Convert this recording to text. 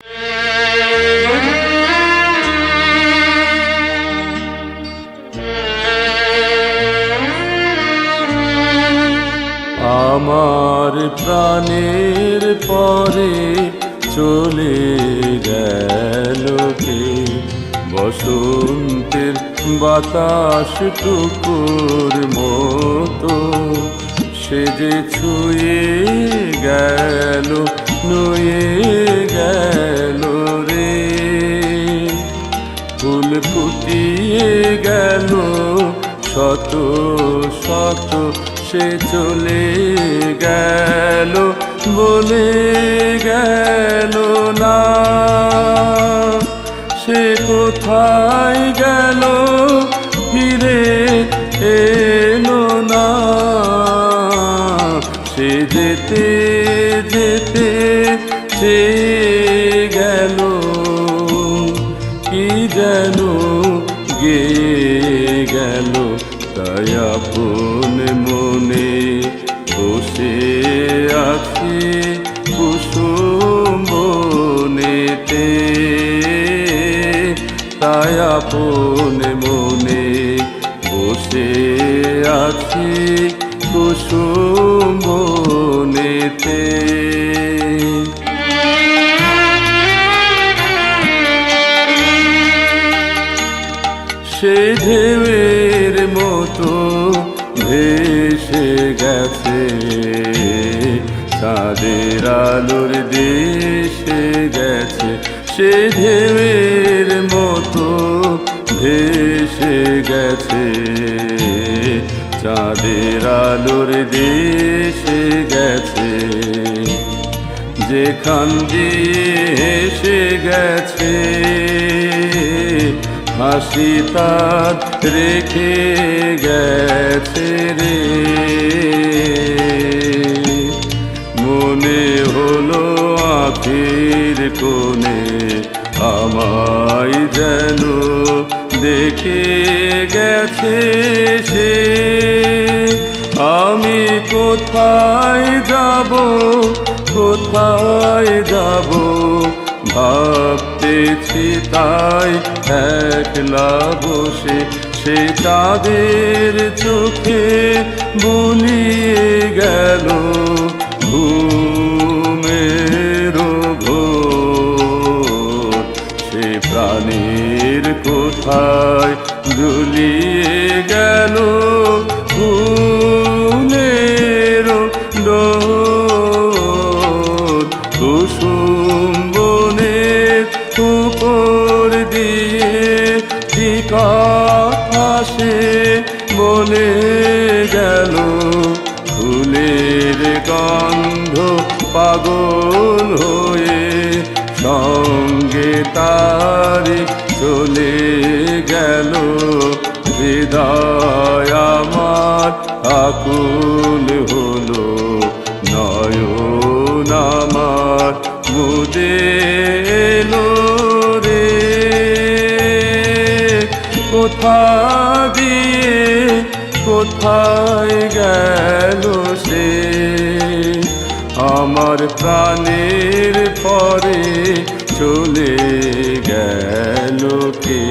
আমার প্রাণের পরে চলে গেল কে, বসন্তের বাতাস টুকুর মতো সে যে ছুঁয়ে গেল, নুয়ে গেল রে। ফুল ফুটিয়ে গেল শত শত, সে চলে গেল বলে গেল না। সে কোথায় গেল ফিরে এলো না। সে যেতে যেতে চেয়ে গেল, কি যেন গেয়ে গেল। তাই আপন মনে বসে আছি কুসুম বনেতে। তাই আপন মনে বসে আছি কুসুম বনেতে। সে ঢেউয়ের মতো ভেসে গেছে, চাঁদের আলোর দেশে গেছে। সে ঢেউয়ের মতো ভেসে গেছে, চাঁদের আলোর দেশে গেছে। যেখান দিয়ে এসে গেছে হাসি তার রেখে গেছে রে। মনে হলো আখির কোণে আমায় যেন দেখে গেছে সে। আমি কোথায় যাব, কোথায় যাব ভাবতেছি তাই একলা বসে। সে তাদের চোখে বুলিয়ে গেল ঘুমের ঘোর। সে প্রাণের কোথায় দুলিয়ে গেল ফুলের ডোর। কুসুম বনের উপর দিয়ে কি কথা সে বলে গেল। ফুলের গন্ধ পাগল হয়ে সঙ্গে তারি চলে গেল। হৃদয় আমার আকুল হলো, নয়ন আমার মুদে এলো রে। কোথা দিয়ে কোথায় গেল সে, আমার প্রাণের পরে চলে গেল কে।